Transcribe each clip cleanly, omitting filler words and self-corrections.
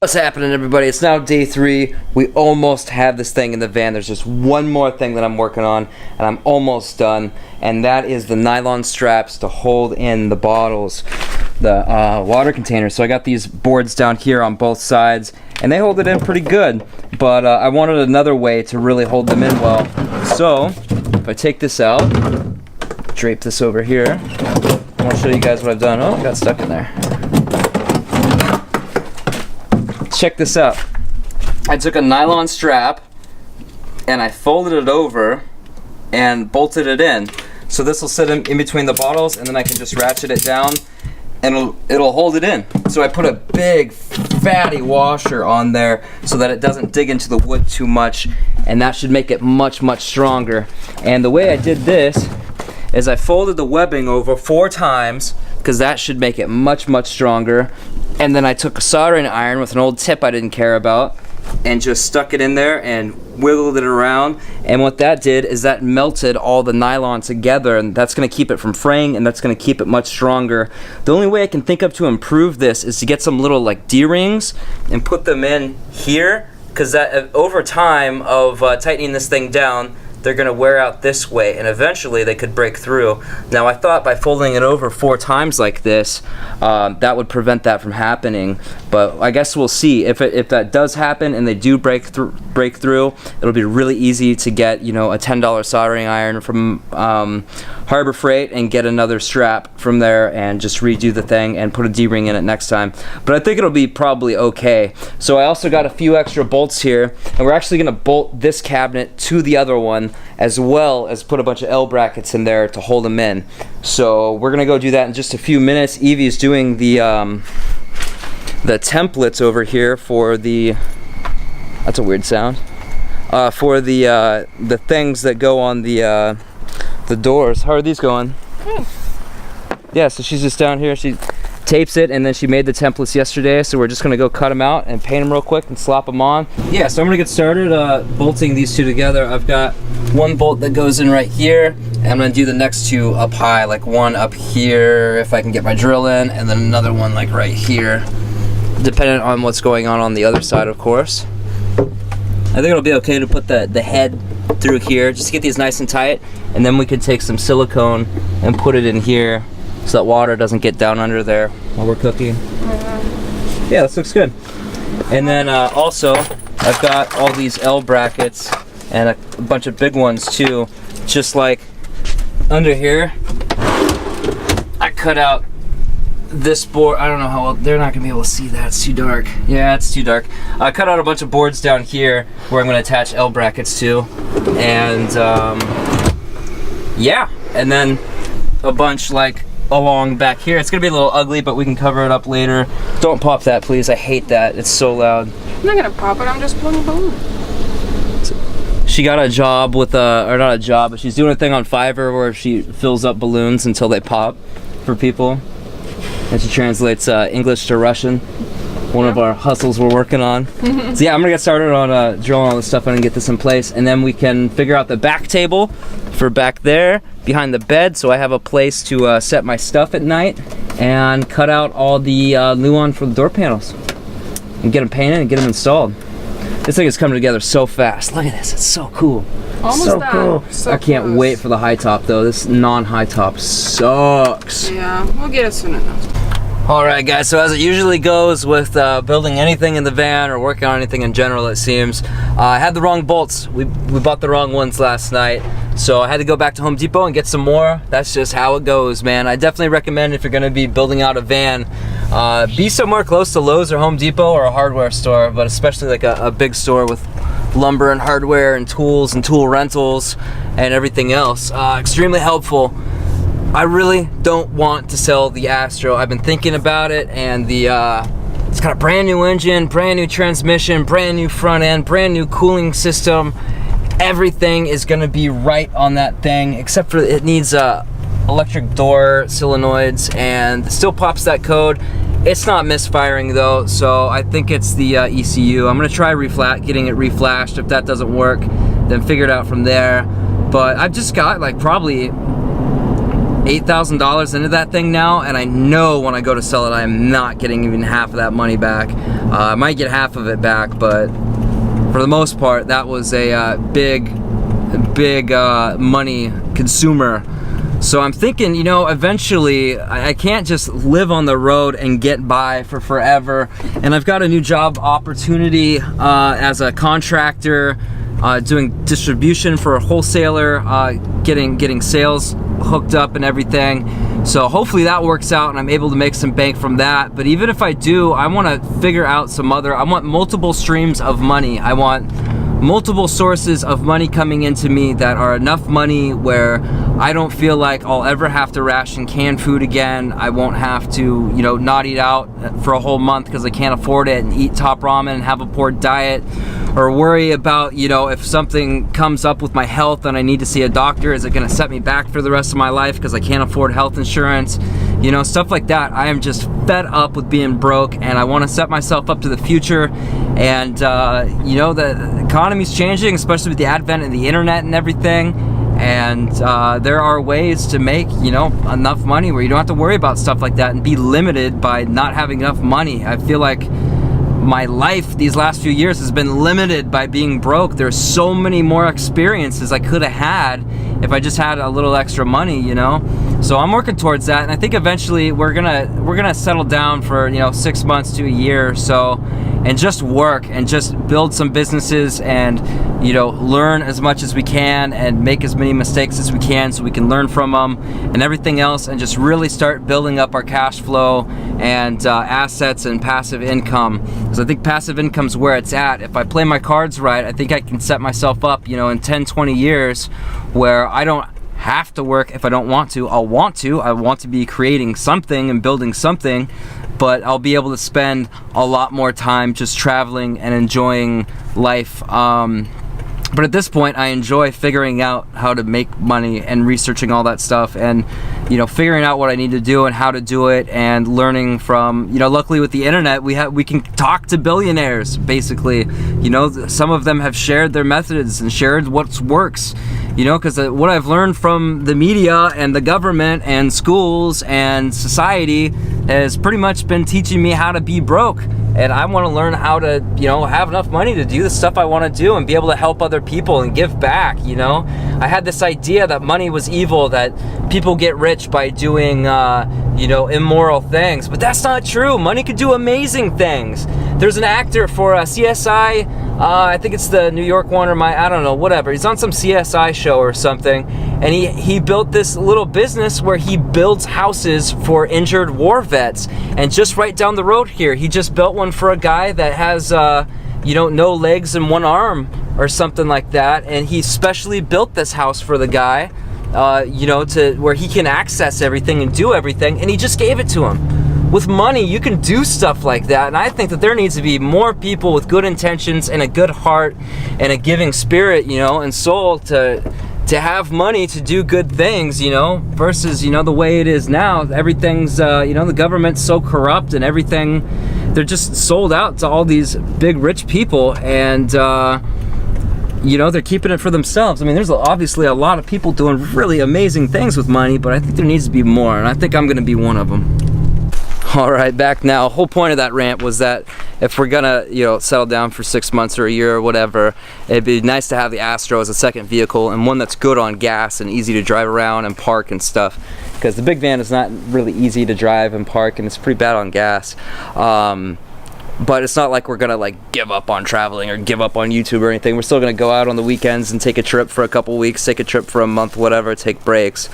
What's happening, everybody? It's now day 3. We almost have this thing in the van. There's just one more thing that I'm working on, and I'm almost done, and that is the nylon straps to hold in the bottles, the water containers. So I got these boards down here on both sides, and they hold it in pretty good, but I wanted another way to really hold them in well. So if I take this out, drape this over here, I want to show you guys what I've done. Oh, it got stuck in there. Check this out. I took a nylon strap and I folded it over and bolted it in. So this will sit in between the bottles, and then I can just ratchet it down and it'll hold it in. So I put a big fatty washer on there so that it doesn't dig into the wood too much, and that should make it much stronger. And the way I did this is I folded the webbing over 4 times, because that should make it much stronger. And then I took a soldering iron with an old tip I didn't care about and just stuck it in there and wiggled it around. And what that did is that melted all the nylon together, and that's going to keep it from fraying, and that's going to keep it much stronger. The only way I can think of to improve this is to get some little like D-rings and put them in here, because that over time of tightening this thing down, they're going to wear out this way, and eventually they could break through. Now I thought by folding it over 4 times like this, that would prevent that from happening, but I guess we'll see. If that does happen and they do break through, it'll be really easy to get, you know, a $10 soldering iron from Harbor Freight and get another strap from there and just redo the thing and put a D-ring in it next time. But I think it'll be probably okay. So I also got a few extra bolts here, and we're actually going to bolt this cabinet to the other one, as well as put a bunch of L brackets in there to hold them in. So we're gonna go do that in just a few minutes. Evie's doing the templates over here for the, that's a weird sound, for the things that go on the doors. How are these going? Good. Yeah, so she's just down here, she tapes it, and then she made the templates yesterday, so we're just gonna go cut them out and paint them real quick and slap them on. Yeah, so I'm gonna get started bolting these two together. I've got one bolt that goes in right here, and I'm gonna do the next 2 up high, like one up here if I can get my drill in, and then another one like right here, depending on what's going on the other side, of course. I think it'll be okay to put the head through here just to get these nice and tight, and then we can take some silicone and put it in here so that water doesn't get down under there while we're cooking. Yeah, this looks good. And then also, I've got all these L brackets and a bunch of big ones too. Just like under here, I cut out this board. I don't know how well, they're not gonna be able to see that, it's too dark. Yeah, it's too dark. I cut out a bunch of boards down here where I'm gonna attach L brackets to. And yeah, and then a bunch like along back here. It's gonna be a little ugly, but we can cover it up later. Don't pop that, please. I hate that. It's so loud. I'm not gonna pop it. I'm just pulling a balloon. She got a job with or not a job, but she's doing a thing on Fiverr where she fills up balloons until they pop for people, and she translates English to Russian. One of our hustles we're working on. So yeah, I'm gonna get started on drilling all this stuff in and get this in place, and then we can figure out the back table for back there behind the bed, so I have a place to set my stuff at night, and cut out all the Luan for the door panels and get them painted and get them installed. This thing is coming together so fast. Look at this, it's so cool. Almost so done. Cool. So I can't close. wait for the high top though. This non-high top sucks. Yeah, we'll get it soon enough. Alright guys, so as it usually goes with building anything in the van or working on anything in general, it seems, I had the wrong bolts. We bought the wrong ones last night, so I had to go back to Home Depot and get some more. That's just how it goes, man. I definitely recommend, if you're going to be building out a van, be somewhere close to Lowe's or Home Depot or a hardware store, but especially like a big store with lumber and hardware and tools and tool rentals and everything else. Extremely helpful. I really don't want to sell the Astro. I've been thinking about it, and it's got a brand new engine, brand new transmission, brand new front end, brand new cooling system. Everything is gonna be right on that thing, except for it needs electric door solenoids, and it still pops that code. It's not misfiring though, so I think it's the ECU. I'm gonna try getting it reflashed. If that doesn't work, then figure it out from there. But I've just got like probably $8,000 into that thing now, and I know when I go to sell it, I am not getting even half of that money back. I might get half of it back, but for the most part, that was a big money consumer. So I'm thinking, you know, eventually I can't just live on the road and get by for forever. And I've got a new job opportunity as a contractor, doing distribution for a wholesaler, getting sales hooked up and everything. So hopefully that works out and I'm able to make some bank from that. But even if I do, I want to figure out I want multiple streams of money. I want multiple sources of money coming into me that are enough money where I don't feel like I'll ever have to ration canned food again. I won't have to, you know, not eat out for a whole month because I can't afford it and eat top ramen and have a poor diet, or worry about, you know, if something comes up with my health and I need to see a doctor, is it going to set me back for the rest of my life because I can't afford health insurance? You know, stuff like that. I am just fed up with being broke, and I want to set myself up to the future. And you know, the economy's changing, especially with the advent of the internet and everything. And there are ways to make, you know, enough money where you don't have to worry about stuff like that and be limited by not having enough money. I feel like my life these last few years has been limited by being broke. There's so many more experiences I could have had if I just had a little extra money, you know. So I'm working towards that, and I think eventually we're gonna settle down for, you know, 6 months to a year or so, and just work and just build some businesses and, you know, learn as much as we can and make as many mistakes as we can so we can learn from them and everything else, and just really start building up our cash flow and assets and passive income. Because I think passive income's where it's at. If I play my cards right, I think I can set myself up, you know, in 10, 20 years where I don't have to work if I don't want to. I want to be creating something and building something, but I'll be able to spend a lot more time just traveling and enjoying life. But at this point, I enjoy figuring out how to make money and researching all that stuff, and, you know, figuring out what I need to do and how to do it, and learning from, you know, luckily with the internet, we can talk to billionaires, basically. You know, some of them have shared their methods and shared what works, you know, because what I've learned from the media and the government and schools and society has pretty much been teaching me how to be broke. And I want to learn how to, you know, have enough money to do the stuff I want to do and be able to help other people and give back, you know. I had this idea that money was evil, that people get rich by doing, you know, immoral things. But that's not true. Money could do amazing things. There's an actor for CSI, I think it's the New York one, or I don't know, whatever. He's on some CSI show or something, and he built this little business where he builds houses for injured war vets. And just right down the road here, he just built one for a guy that has, you know, no legs and one arm or something like that. And he specially built this house for the guy, you know, to where he can access everything and do everything, and he just gave it to him. With money, you can do stuff like that, and I think that there needs to be more people with good intentions and a good heart and a giving spirit, you know, and soul to have money to do good things, you know, versus, you know, the way it is now. Everything's, you know, the government's so corrupt and everything, they're just sold out to all these big rich people, and, you know, they're keeping it for themselves. I mean, there's obviously a lot of people doing really amazing things with money, but I think there needs to be more, and I think I'm gonna be one of them. All right, back now. The whole point of that rant was that if we're gonna, you know, settle down for 6 months or a year or whatever, it'd be nice to have the Astro as a second vehicle, and one that's good on gas and easy to drive around and park and stuff. Because the big van is not really easy to drive and park, and it's pretty bad on gas. But it's not like we're gonna like give up on traveling or give up on YouTube or anything. We're still gonna go out on the weekends and take a trip for a couple weeks, take a trip for a month, whatever, take breaks.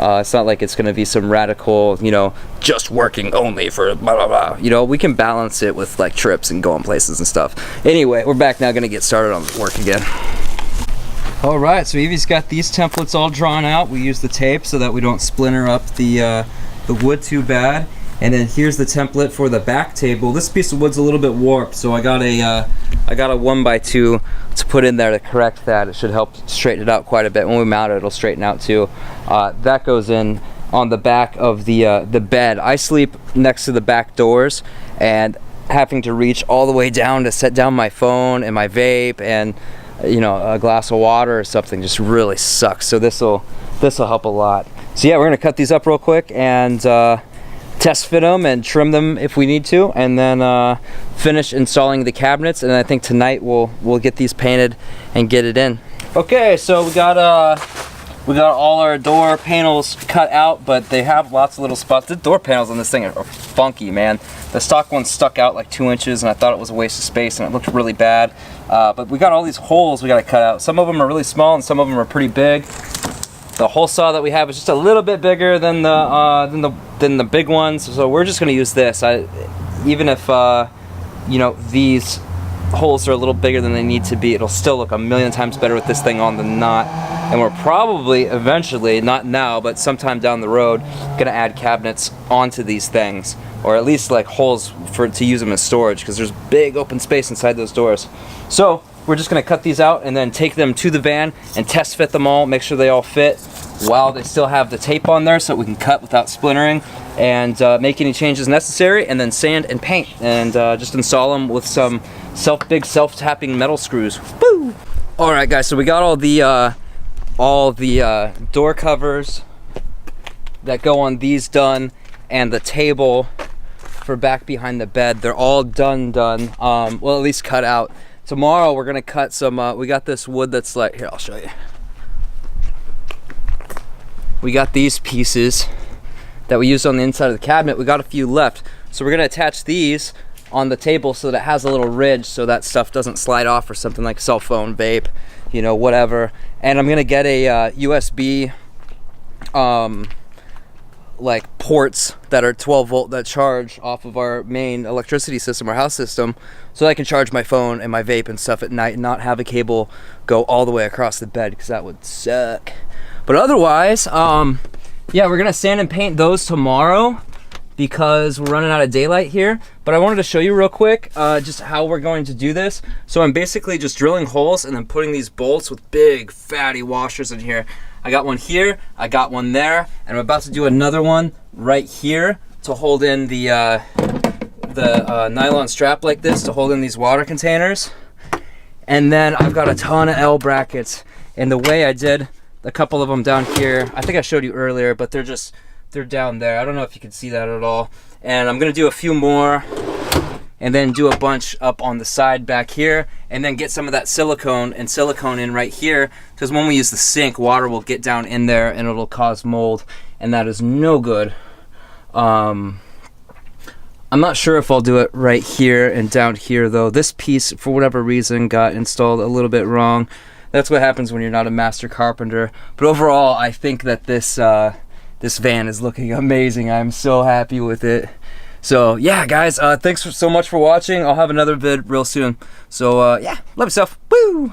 It's not like it's gonna be some radical, you know, just working only for blah blah blah. You know, we can balance it with like trips and going places and stuff. Anyway, we're back now, gonna get started on work again. All right, so Evie's got these templates all drawn out. We use the tape so that we don't splinter up the wood too bad. And then here's the template for the back table. This piece of wood's a little bit warped, so I got a 1x2 to put in there to correct that. It should help straighten it out quite a bit. When we mount it, it'll straighten out too. That goes in on the back of the bed. I sleep next to the back doors, and having to reach all the way down to set down my phone and my vape and you know, a glass of water or something just really sucks. So this'll help a lot. So yeah, we're gonna cut these up real quick and test fit them and trim them if we need to, and then finish installing the cabinets. And I think tonight we'll get these painted and get it in. Okay, so we got all our door panels cut out, but they have lots of little spots. The door panels on this thing are funky, man. The stock one stuck out like 2 inches, and I thought it was a waste of space, and it looked really bad. But we got all these holes we got to cut out. Some of them are really small, and some of them are pretty big. The hole saw that we have is just a little bit bigger than the big ones, so we're just going to use this. Even if you know, these holes are a little bigger than they need to be, it'll still look a million times better with this thing on than not. And we're probably eventually, not now, but sometime down the road, gonna add cabinets onto these things, or at least like holes to use them as storage, because there's big open space inside those doors. So we're just gonna cut these out and then take them to the van and test fit them all, make sure they all fit while they still have the tape on there, so we can cut without splintering, and make any changes necessary, and then sand and paint, and just install them with some big self-tapping metal screws. Woo! All right, guys. So we got all the door covers that go on these done, and the table for back behind the bed. They're all done. Well, at least cut out. Tomorrow we're gonna cut some. We got this wood that's like, here, I'll show you. We got these pieces that we used on the inside of the cabinet. We got a few left, so we're gonna attach these on the table so that it has a little ridge, so that stuff doesn't slide off or something, like cell phone, vape, you know, whatever. And I'm gonna get a USB like ports that are 12 volt that charge off of our main electricity system, our house system, so I can charge my phone and my vape and stuff at night and not have a cable go all the way across the bed, because that would suck. But otherwise, yeah, we're gonna sand and paint those tomorrow because we're running out of daylight here. But I wanted to show you real quick just how we're going to do this. So I'm basically just drilling holes and then putting these bolts with big fatty washers in here. I got one here, I got one there, and I'm about to do another one right here to hold in the nylon strap like this to hold in these water containers. And then I've got a ton of L brackets, and the way I did a couple of them down here, I think I showed you earlier, but they're down there. I don't know if you can see that at all. And I'm gonna do a few more, and then do a bunch up on the side back here, and then get some of that silicone in right here, because when we use the sink, water will get down in there and it'll cause mold, and that is no good. I'm not sure if I'll do it right here and down here though. This piece, for whatever reason, got installed a little bit wrong. That's what happens when you're not a master carpenter. But overall, I think that this van is looking amazing. I'm so happy with it. So yeah, guys, thanks so much for watching. I'll have another vid real soon. So yeah, love yourself. Woo!